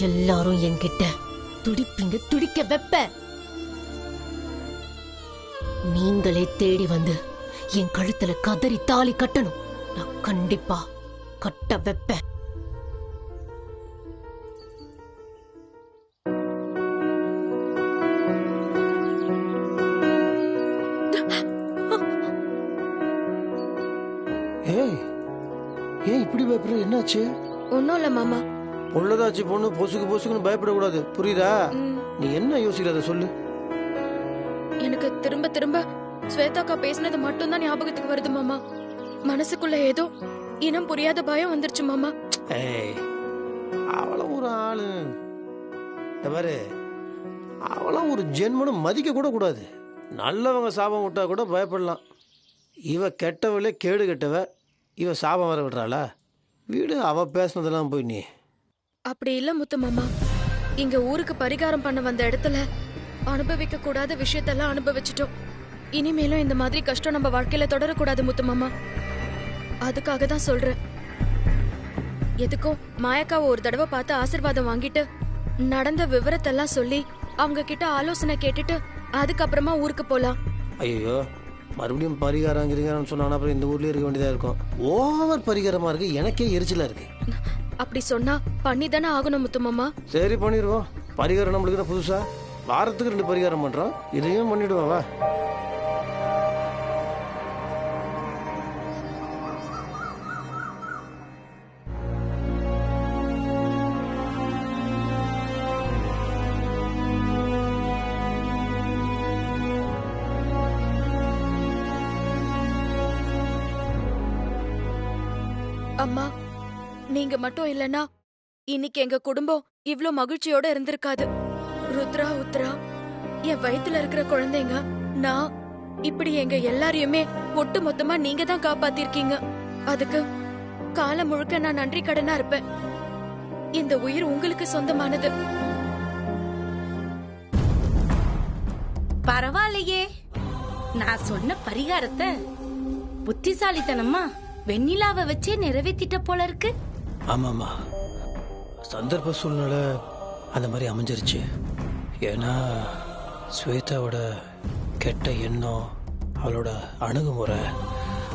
எல்லாரும் என்கிட்ட துடிப்பீங்க, துடிக்க வைப்ப. நீங்களே தேடி வந்து என் கழுத்துல கதறி தாலி கட்டணும். நான் கண்டிப்பா கட்ட வைப்பேன். ஏன் இப்படி பயப்படுற? என்னாச்சு? ஒன்னும் இல்ல மாமா. உள்ளதாச்சு பொண்ணு பொசுக்கு பொசுக்குன்னு பயப்படக்கூடாது, புரியுதா? நீ என்ன யோசிக்கிறத சொல்லு. எனக்கு திரும்ப திரும்ப ஸ்வேதாக்கா பேசினது மட்டும்தான் ஞாபகத்துக்கு வருது மாமா. மனசுக்குள்ள ஏதோ இனம் புரியாத பயம் வந்துருச்சு மாமா. அவள ஒரு ஆளு பாரு, அவள ஒரு ஜென்மனும் மதிக்க கூட கூடாது. நல்லவங்க சாபம் விட்டா கூட பயப்படலாம். இவ கெட்டவளே கேடு கெட்டவ, இவ சாபம் வர விடுறாளா? வீடு அவ பேசினதெல்லாம் போய் நீ. அப்படி இல்ல முத்து மாமா. இங்க ஊருக்கு பரிகாரம் பண்ண வந்த இடத்துல அனுபவிக்க கூடாத விஷயத்தெல்லாம் அனுபவிச்சிட்டோம். இனிமேலும் இந்த மாதிரி கஷ்டம் நம்ம வாழ்க்கையில தொடரக்கூடாது முத்து மாமா. அதுக்காக தான் சொல்றேன். எதுக்கும் மாயக்காவை ஒரு தடவை பார்த்து ஆசீர்வாதம் வாங்கிட்டு நடந்த விவரத்தெல்லாம் சொல்லி அவங்க கிட்ட ஆலோசனை கேட்டுட்டு அதுக்கப்புறமா ஊருக்கு போலாம். ஐயோ, மறுபடியும் பரிகாரம் சொன்னா அப்புறம் இந்த ஊர்லயே இருக்க வேண்டியதா இருக்கும். ஓவர் பரிகாரமா இருக்கு, எனக்கே எரிச்சலா இருக்கு. அப்படி சொன்னா பண்ணி தானே ஆகணும் முத்து மாமா. சரி பண்ணிடுவோம். பரிகாரம் நம்மளுக்கு புதுசா வாரத்துக்கு 2 பரிகாரம் பண்றோம், இதையும் பண்ணிடுவோம் வா. அம்மா, நீங்க மட்டும் இல்லனா இன்னைக்கு எங்க குடும்பம் இவ்ளோ மகிழ்ச்சியோட இருந்திருக்காது. ருத்ரா, உத்ரா, என் வயித்துல இருக்கிற குழந்தைங்க, நான், இப்படி எங்க எல்லாரையுமே ஒட்டு மொத்தமா நீங்க தான் காப்பாத்திருக்கீங்க. அதுக்கு காலம் முழுக்க நான் நன்றி கடனா இருப்பேன். இந்த உயிர் உங்களுக்கு சொந்தமானது. பரவாயில்லையே, நான் சொன்ன பரிகாரத்தை புத்திசாலித்தனமா வெண்ணிலாவை வச்சே நிறைவேற்றிட்ட போல இருக்கு. ஆமாமா, சந்தர்ப்ப சூழ்நிலை அந்த மாதிரி அமைஞ்சிருச்சு. ஏன்னா ஸ்வேதாவோட கெட்ட எண்ணம், அவளோட அணுகுமுறை,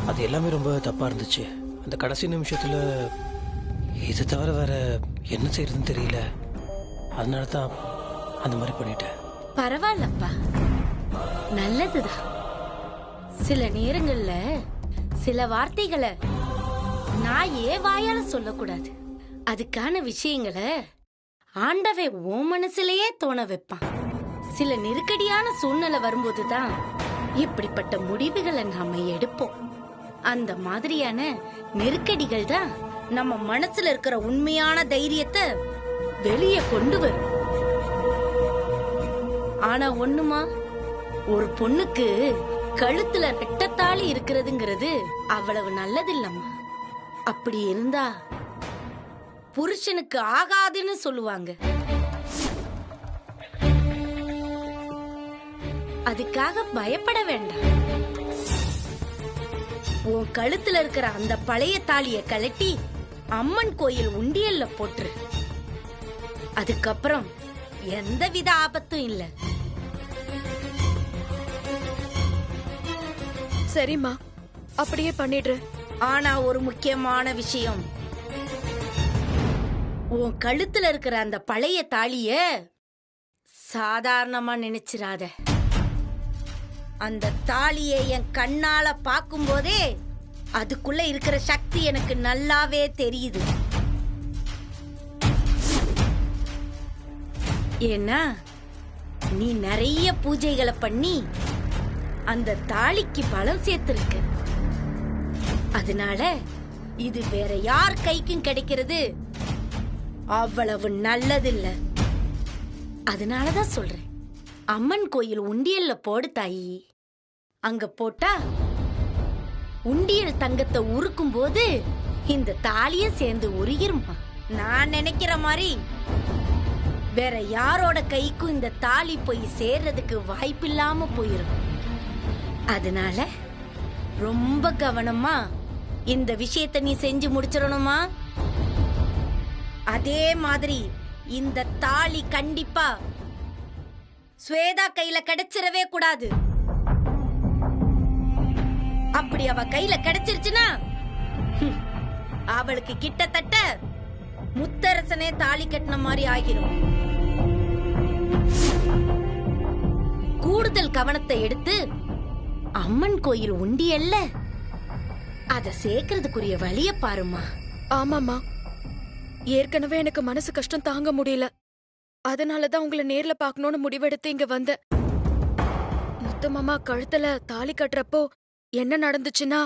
அது எல்லாமே ரொம்ப தப்பா இருந்துச்சு. அந்த கடைசி நிமிஷத்துல இதை தவிர வேற என்ன செய்யறதுன்னு தெரியல. அதனால தான் அந்த மாதிரி பண்ணிட்டேன். பரவாயில்லப்பா, நல்லதுதான். சில நேரங்கள்ல சில வார்த்தைகளை நான் ஏன் வாயால சொல்லக்கூடாது. அதுக்கான விஷயங்களை ஆண்டவே உன் மனசுலயே தோண வைப்பான். சில நெருக்கடியான சூழ்நிலை வரும்போதுதான் இப்படிப்பட்ட முடிவுகளை நாம எடுப்போம். அந்த மாதிரியான நெருக்கடிகள் தான் நம்ம மனசுல இருக்கிற உண்மையான தைரியத்தை வெளியே கொண்டு வரும். ஆனா ஒண்ணுமா, ஒரு பொண்ணுக்கு கழுத்துல ரெட்டத்தாலி இருக்கிறதுங்கிறது அவ்வளவு நல்லது இல்லம்மா. அப்படி இருந்தா புருஷனுக்கு ஆகாதுன்னு சொல்லுவாங்க. அதுக்காக பயப்பட வேண்டாம். உன் கழுத்துல இருக்கிற அந்த பழைய தாலிய கழட்டி அம்மன் கோயில் உண்டியல்ல போட்டுரு. அதுக்கப்புறம் எந்தவித ஆபத்தும் இல்ல. சரிம்மா, அப்படியே பண்ணிடுற. ஆனா ஒரு முக்கியமான விஷயம், உன் கழுத்துல இருக்கிற அந்த பழைய தாலிய சாதாரணமா நினைச்சிராத. அந்த தாலியை என் கண்ணால பார்க்கும் போதே அதுக்குள்ள இருக்கிற சக்தி எனக்கு நல்லாவே தெரியுது. ஏன்னா நீ நிறைய பூஜைகளை பண்ணி அந்த தாலிக்கு பலம் சேர்த்திருக்க. அதனால இது வேற யார் கைக்கும் கிடைக்கிறது அவ்வளவு நல்லதில்ல. அதனாலதான் சொல்றேன், அம்மன் கோயில் உண்டியல்ல போடு தாயி. அங்க போட்டா உண்டியல் தங்கத்தை உருக்கும் போது இந்த தாலிய சேர்ந்து உருகிருமா. நான் நினைக்கிற மாதிரி வேற யாரோட கைக்கும் இந்த தாலி போய் சேர்றதுக்கு வாய்ப்பில்லாம போயிரும். அதனால ரொம்ப கவனமா இந்த விஷயத்தை நீ செஞ்சு முடிச்சிடணுமா. அதே மாதிரி இந்த தாலி கண்டிப்பா ஸ்வேதா கையில கிடைச்சிடவே கூடாது. அப்படி அவ கையில கிடைச்சிருச்சுன்னா அவளுக்கு கிட்டத்தட்ட முத்தரசனே தாலி கட்டின மாதிரி ஆகிரும். கூடுதல் கவனத்தை எடுத்து அம்மன் கோயில் உண்டியல்ல அத சேர்க்கறதுக்குரிய வழிய பாருமா. ஆமாமா, ஏற்கனவே எனக்கு மனசு கஷ்டம் தாங்க முடியல. அதனாலதான் உங்களை நேர்ல பாக்கணும்னு முடிவெடுத்து இங்க வந்தேன். முத்து மாமா கழுத்துல தாலி கட்டுறப்போ என்ன நடந்துச்சுன்னா,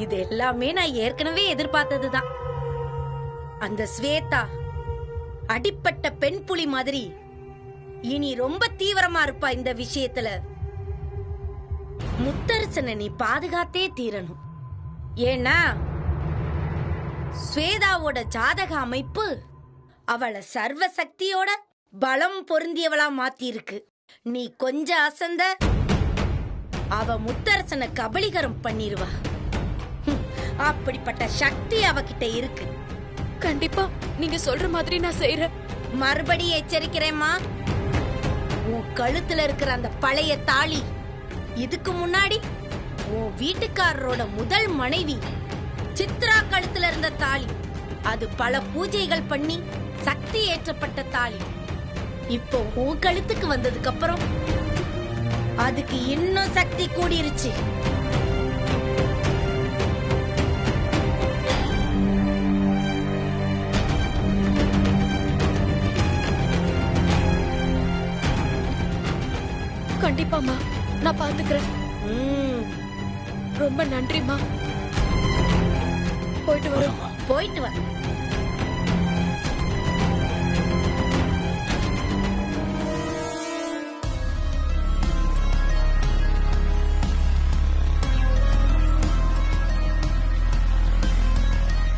இது எல்லாமே நான் ஏற்கனவே எதிர்பார்த்ததுதான். அந்த ஸ்வேதா அடிப்பட்ட பெண் புலி மாதிரி இனி ரொம்ப தீவிரமா இருப்பா இந்த விஷயத்துல. முத்தரசனை நீ பாதுகாத்தே தீரணும். ஏன்னா ஸ்வேதாவோட ஜாதக அமைப்பு அவளை சர்வ சக்தியோட பலம் பொருந்தியவளா மாத்தி இருக்கு. நீ கொஞ்சம் அசந்த அவ முத்தரசனை கபலீகரம் பண்ணிருவா. அப்படிப்பட்ட சக்தி அவகிட்ட இருக்கு. கண்டிப்பா நீங்க சொல்ற மாதிரி நான் செய்யறேன். மறுபடியும் எச்சரிக்கிறேம்மா, உன் கழுத்துல இருக்கிற அந்த பழைய தாலி இதுக்கு முன்னாடி உன் வீட்டுக்காரரோட முதல் மனைவி சித்ரா கழுத்துல இருந்த தாலி. அது பல பூஜைகள் பண்ணி சக்தி ஏற்றப்பட்ட தாலி. இப்போ உன் கழுத்துக்கு வந்ததுக்கு அப்புறம் அதுக்கு இன்னும் சக்தி கூடிருச்சு. கண்டிப்பாமா, நான் பாத்துக்கிறேன். ரொம்ப நன்றிமா. போயிட்டு வரோம். போயிட்டு வா.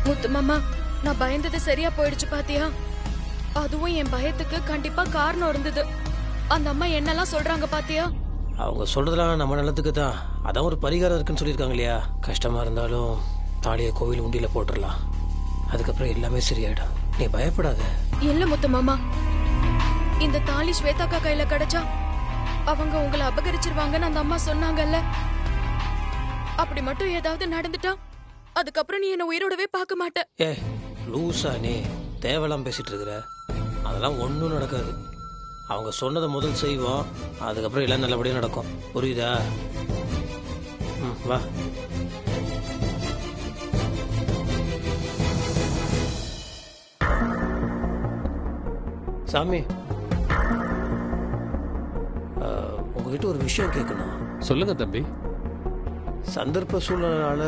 முத்து மாமா, நான் பயந்தது சரியா போயிடுச்சு பாத்தியா? அதுவும் என் பயத்துக்கு கண்டிப்பா காரணம் இருந்தது. அந்த அம்மா என்னெல்லாம் சொல்றாங்க பாத்தியா? அவங்க சொல்றதெல்லாம் நம்ம நல்லதுக்கு தான். அதான் ஒரு பரிகாரம் இருக்குன்னு சொல்லியிருக்காங்க இல்லையா? கஷ்டமா இருந்தாலும் தாலியை கோவில் உண்டியில போட்டுடலாம், அதுக்கப்புறம் எல்லாமே சரியாயிடும். நீ பயப்படாத. இல்ல முத்து மாமா, இந்த தாலி ஸ்வேதாக்கா கையில கிடைச்சா அவங்க உங்களை அபகரிச்சிருவாங்கன்னு அந்த அம்மா சொன்னாங்கல்ல. அப்படி மட்டும் ஏதாவது நடந்துட்டா அதுக்கப்புறம் நீ என்ன உயிரோடவே பார்க்க மாட்ட. ஏ லூசா, நீ தேவலாம் பேசிட்டு இருக்கிற. அதெல்லாம் ஒன்றும் நடக்காது. அவங்க சொன்னதை முதல் செய்வோம், அதுக்கப்புறம் எல்லாம் நல்லபடியாக நடக்கும். புரியுதா? வா. சாமி, உங்ககிட்ட ஒரு விஷயம் கேட்கணும். சொல்லுங்க தம்பி. சந்தர்ப்ப சூழ்நிலால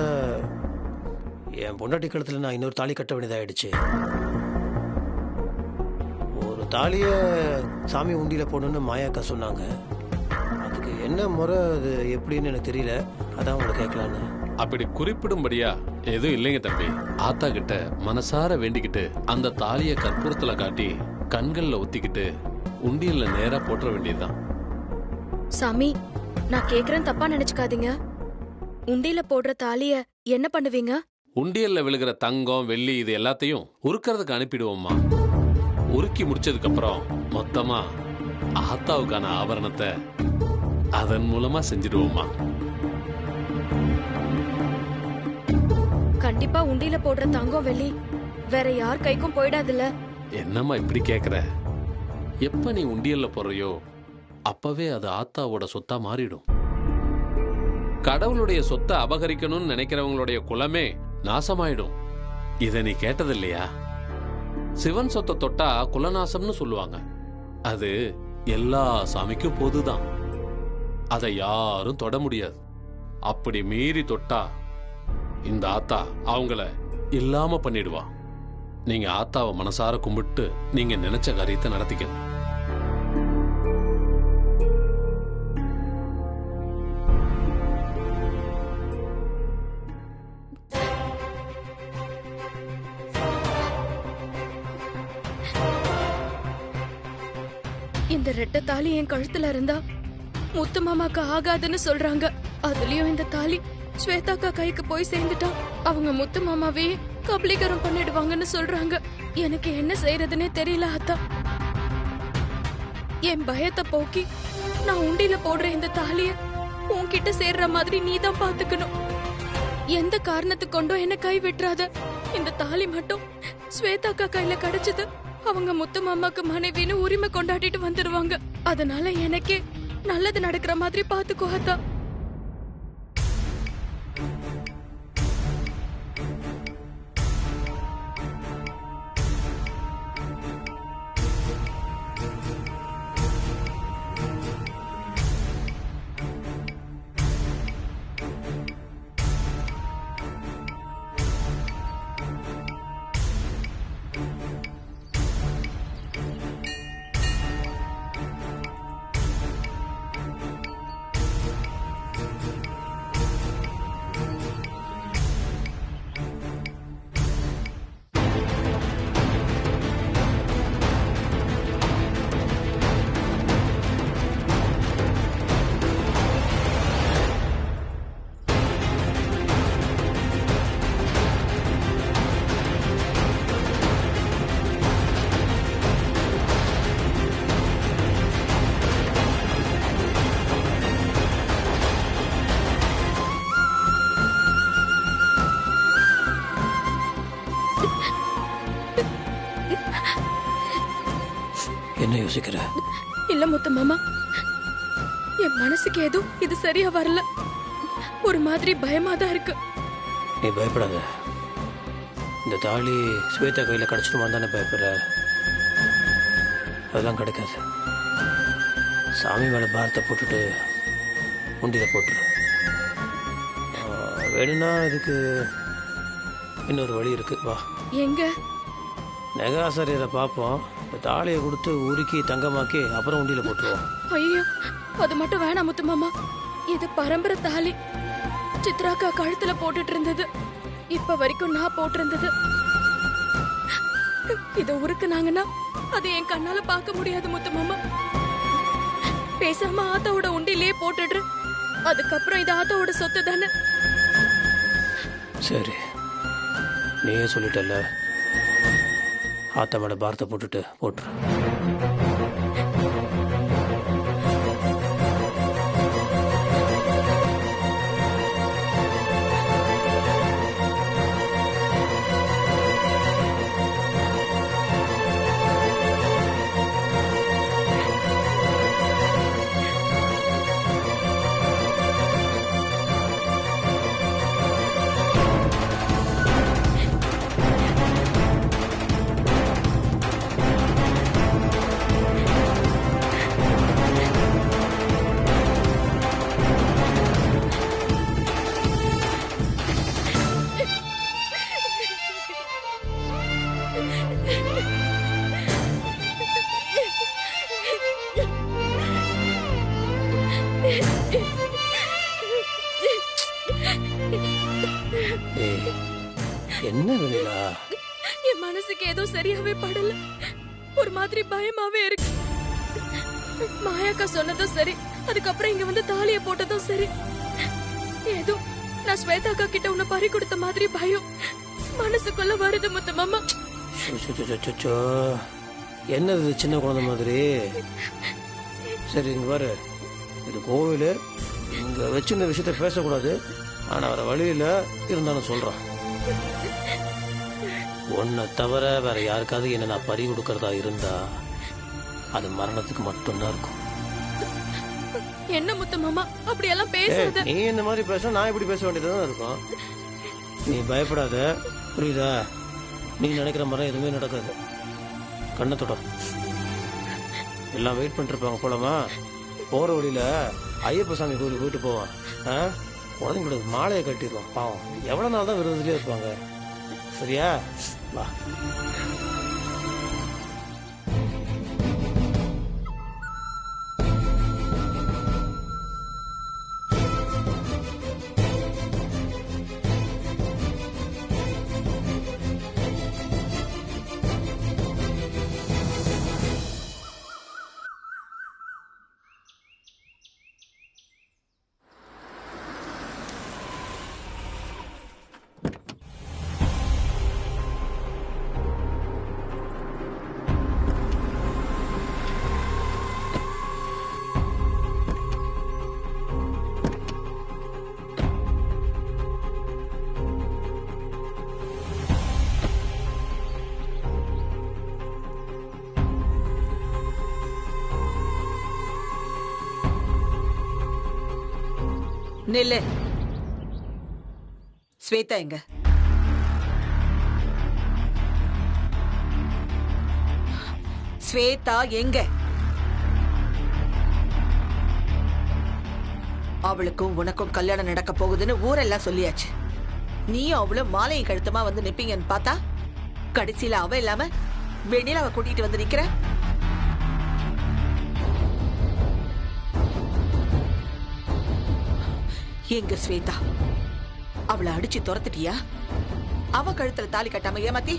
என் பொண்டாட்டி கழுத்தில் நான் இன்னொரு தாலி கட்ட வேண்டியதாயிடுச்சு. ஒரு தாலியை சாமி உண்டியில் போடணுன்னு மாயாக்கா சொன்னாங்க. அதுக்கு என்ன முறை, அது எப்படின்னு எனக்கு தெரியல. அதான் உங்களை கேட்கலான்னு. அப்படி குறிப்பிடும்படியா எதுவும் இல்லைங்க தம்பி. ஆத்தா கிட்ட மனசார வேண்டிக்கிட்டு அந்த தாலியை கற்பூரத்துல காட்டி கண்கள்ல ஒத்திக்கிட்டு உண்டியல்ல நேரா போட்டுற வேண்டியதுதான். சாமி, நான் கேக்குறேன், தப்பா நினைச்சுக்காதீங்க. உண்டியில போடுற தாலிய என்ன பண்ணுவீங்க? உண்டியல்ல விழுகிற தங்கம் வெள்ளி இது எல்லாத்தையும் உருக்கிறதுக்கு அனுப்பிடுவோம்மா. உருக்கி முடிச்சதுக்கு அப்புறம் மொத்தமா ஆத்தாவுக்கான ஆபரணத்தை அதன் மூலமா செஞ்சிடுவோம்மா. கண்டிப்பா உண்டியில போடுற தங்கம் வெள்ளி வேற யார் கைக்கும் போயிடாதுல்ல? என்னம்மா இப்படி கேக்குற? எப்ப நீ உண்டியல்ல போறியோ அப்பவே அது ஆத்தாவோட சொத்தா மாறிடும். கடவுளுடைய சொத்தை அபகரிக்கணும்னு நினைக்கிறவங்களுடைய குலமே நாசமாயிடும். இத நீ கேட்டது இல்லையா? சிவன் சொத்தை தொட்டா குலநாசம்னு சொல்லுவாங்க. அது எல்லா சாமிக்கும் பொதுதான். அதை யாரும் தொட முடியாது. அப்படி மீறி தொட்டா இந்த ஆத்தா அவங்கள இல்லாம பண்ணிடுவா. நீங்க ஆத்தாவை மனசார கும்பிட்டு நீங்க நினைச்ச காரியத்தை நடத்திக்க. ரெட்டை தாலி என் கழுத்துல இருந்தா முத்து மாமாக்கு ஆகாதுன்னு சொல்றாங்க. அதுலயும் இந்த தாலி ஸ்வேதாக்கா கைக்கு போய் சேர்ந்துட்டா அவங்க முத்து மாமாவே கபலீகரம் பண்ணிடுவாங்கன்னு சொல்றாங்க. எனக்கு என்ன செய்யறதுன்னே தெரியல அத்தா. என் பயத்தை போக்கி நான் உண்டியில போடுற இந்த தாலிய உன்கிட்ட சேர்ற மாதிரி நீதான் பாத்துக்கணும். எந்த காரணத்துக்கு கொண்டும் என்ன கை விட்டுறாத. இந்த தாலி மட்டும் ஸ்வேதாக்கா கையில கிடைச்சது அவங்க முத்து மாமாக்கு மனைவின்னு உரிமை கொண்டாடிட்டு வந்துருவாங்க. அதனால எனக்கே நல்லது நடக்கிற மாதிரி பாத்துக்கோ அத்தா. என்ன யோசிக்கிற? இல்ல முத்து மாமா, என் மனசுக்கு ஏதோ இது சரியா வரல. ஒரு மாதிரி பயமா தான் இருக்கு. நீ பயப்படாத. இந்த தாலி ஸ்வேதா கையில் கிடச்சிட்டுமா தானே பயப்படுற? அதெல்லாம் கிடைக்காது. சாமி மேலே பாரத்தை போட்டுட்டு உண்டியில் போட்டுரு. வேணும்னா இதுக்கு இன்னொரு வழி இருக்கு. வா, எங்க? நெகாசாரியரை பார்ப்போம். இந்த தாலியை கொடுத்து உருக்கி தங்கமாக்கி அப்புறம் உண்டியில் போட்டுருவோம். ஐயோ, அது மட்டும் வேணாம் முத்து மாமா. இது பரம்பரை தாலி. சித்ராக்கா கழுத்துல போட்டுட்டு இருந்தது. இப்ப வரைக்கும் நான் போட்டிருந்தது. இத உருக்குனாங்கன்னா அது என் கண்ணால பார்க்க முடியாது முத்து மாமா. பேசாம ஆத்தாவோட உண்டிலேயே போட்டுடுற. அதுக்கப்புறம் இது ஆத்தாவோட சொத்து தானே. சரி, நீயே சொல்லிட்டல. ஆத்தா மேலே பாரத்தை போட்டுட்டு போட்டுரு. என்ன வெண்ணிலா? என் மனசுக்கு ஏதோ சரியாவே படல. ஒரு மாதிரி பயமாவே இருக்கு. மாயாக்கா சொன்னதும் சரி, அதுக்கப்புறம் இங்க வந்து தாலிய போட்டதும் சரி, ஏதோ நான் ஸ்வேதாக்கா கிட்ட உன்னை பறி கொடுத்த மாதிரி பயம் மனசுக்குள்ள வருது முத்து மாமா. என்னது சின்ன குழந்தை மாதிரி? சரி, இங்க பாரு, இது கோவில். இங்க வச்சு இந்த விஷயத்த பேசக்கூடாது. ஆனா வர வழியில இருந்தாலும் சொல்றான். உன்னை தவிர வேற யாருக்காவது என்ன நான் பறி கொடுக்கறதா இருந்தா அது மரணத்துக்கு மட்டும்தான் இருக்கும். என்ன முத்து மாமா அப்படியெல்லாம் பேசாத. நீ இந்த மாதிரி பேச நான் இப்படி பேச வேண்டியதுதான் இருக்கும். நீ பயப்படாத, புரியுதா? நீ நினைக்கிற மாதிரி எதுவுமே நடக்காது. கண்ணை தொட. எல்லாம் வெயிட் பண்ணிட்டு இருப்பாங்க. போலாமா? போற வழியில ஐயப்ப சாமி கோயிலுக்கு போயிட்டு போவான். குழந்தைங்களோட மாலையை கட்டிடுவான். பாவம், எவ்வளவு நாள் தான் விருதுலயே இருப்பாங்க. சரியா? வா. நில்லு. ஸ்வேதா எங்க? ஸ்வேதா எங்க? அவளுக்கும் உனக்கும் கல்யாணம் நடக்க போகுதுன்னு ஊரெல்லாம் சொல்லியாச்சு. நீயும் அவளும் மாலையை கழுத்தமா வந்து நிப்பீங்கன்னு பார்த்தா கடைசியில அவ இல்லாம வெண்ணிலாவை கூட்டிட்டு வந்து நிக்கிற. எங்க ஸ்வேதா? அவளை அடிச்சு துரத்துட்டியா? அவ கழுத்துல தாலி கட்டாம ஏமாத்தி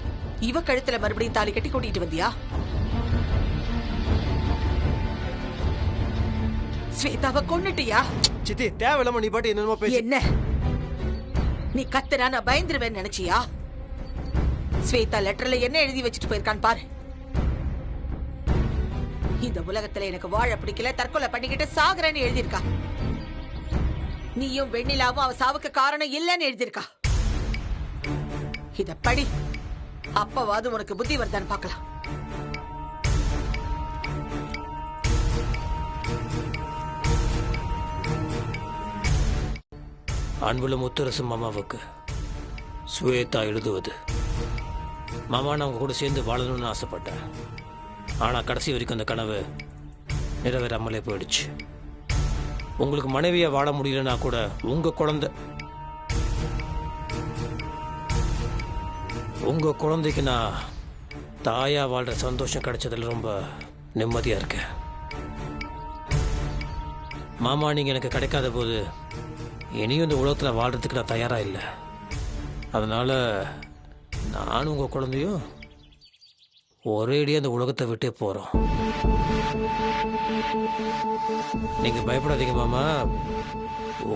இவ கழுத்துல மறுபடியும் தாலி கட்டி கூட்டிட்டு வந்தியா? ஸ்வேதாவை கொன்னுட்டியா? சித்தி தேவையில்லாம நீ பாட்டு என்னமோ பேசி. என்ன நீ கத்துனா நான் பயந்துருவேன்னு நினைச்சியா? ஸ்வேதா லெட்டர்ல என்ன எழுதி வச்சுட்டு போயிருக்கான்னு பாரு. இந்த உலகத்துல எனக்கு வாழ பிடிக்கல, தற்கொலை பண்ணிக்கிட்டு சாகுறேன்னு எழுதியிருக்கா. நீயும் வெண்ணிலாவும் அவ சாவுக்கு காரணம் இல்லைன்னு எழுதியிருக்கா. இத படி, அப்பவாது உனக்கு புத்தி வருதான்னு பார்க்கலாம். அன்புள்ள முத்தரசு மாமாவுக்கு ஸ்வேதா எழுதுவது. மாமா நான் அவங்க கூட சேர்ந்து வாழணும்னு ஆசைப்பட்டேன். ஆனால் கடைசி வரைக்கும் அந்த கனவு நிறைவேறாமலே போயிடுச்சு. உங்களுக்கு மனைவியா வாழ முடியலன்னா கூட உங்க குழந்தைக்கு நான் தாயா வாழ்ற சந்தோஷம் கிடைச்சதுல ரொம்ப நிம்மதியா இருக்கேன். மாமா நீங்க எனக்கு கிடைக்காத போது இனியும் இந்த உலகத்தில் வாழ்றதுக்கு நான் தயாரா இல்லை. அதனால நானும் உங்க குழந்தையும் ஒரேடியா அந்த உலகத்தை விட்டே போறோம். நீங்க பயப்படாதீங்க மாமா.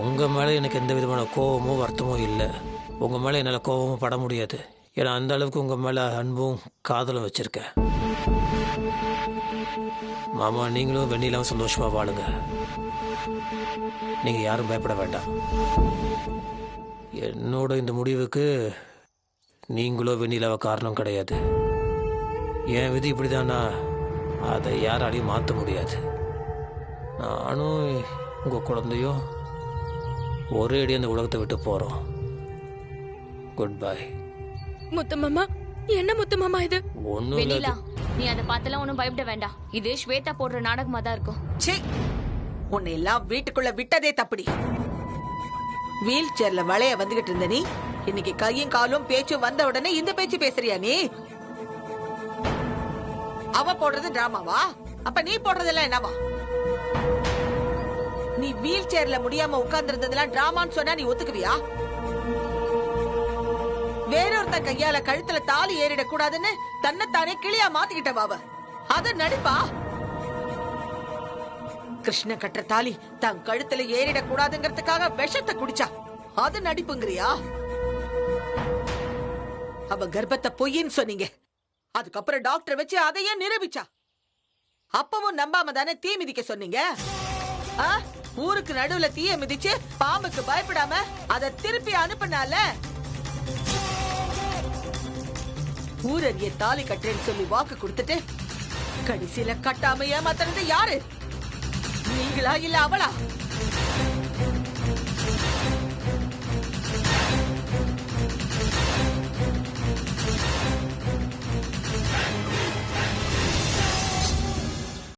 உங்க மேல எனக்கு எந்த விதமான கோபமோ வருத்தமோ இல்லை. உங்க மேல என்னால் கோபமும் பட முடியாது. ஏன்னா அந்த அளவுக்கு உங்க மேல அன்பும் காதலும் வச்சிருக்கேன். மாமா நீங்களும் வெண்ணிலாவும் சந்தோஷமா வாழுங்க. நீங்க யாரும் பயப்பட வேண்டாம். என்னோட இந்த முடிவுக்கு நீங்களோ வெண்ணிலாவ காரணம் கிடையாது. என் விதி இப்படிதானா அதை யாராலையும் மாற்ற முடியாது. நானும் உங்க குழந்தையும் ஒரே அடி அந்த உலகத்தை விட்டு போறோம். Good bye. முத்தமாமா, என்ன முத்தமாமா இது? ஒன்னும் வெண்ணிலா, நீ அதை பார்த்தெல்லாம் ஒன்னும் பயப்பட வேண்டாம். இது ஸ்வேதா போடுற நாடகமா தான் இருக்கும். சீ, உன்னை எல்லாம் வீட்டுக்குள்ள விட்டதே தப்புடி. வீல் சேர்ல வளைய வந்துகிட்டு இருந்த நீ இன்னைக்கு கையும் காலும் பேச்சும் வந்த உடனே இந்த பேச்சு பேசுறியா நீ? அவ போடுறது டிராமாவா? அப்ப நீ போடுறதெல்லாம் என்னவா? நீ வீல் சேர்ல முடியாம உட்கார்ந்து இருந்ததெல்லாம் டிராமான்னு சொன்னா நீ ஒத்துக்குவியா? வேறொருத்த கையால கழுத்துல தாலி ஏறிட கூடாதுன்னு தன்னைத்தானே கிளியா மாத்திக்கிட்டவாவ. அது நடிப்பா? கிருஷ்ண கட்டுற தாலி தன் கழுத்துல ஏறிட கூடாதுங்கிறதுக்காக விஷத்தை குடிச்சா அது நடிப்புங்கிறியா? அவ கர்ப்பத்தை பொய்ன்னு சொன்னீங்க. அதுக்கப்புறம் டாக்டர் வச்சு அதையே நிரூபிச்சா. அப்பவும் நம்பாம தானே தீ மிதிக்க சொன்னீங்க. ஊருக்கு நடுவுல தீய மிதிச்சு பாம்புக்கு பயப்படாம அதை திருப்பி அனுப்பினால ஊரறிய தாலி கட்டுறேன்னு சொல்லி வாக்கு கொடுத்துட்டு கடைசியில கட்டாம ஏமாத்துறது யாரு? நீங்களா இல்ல அவளா?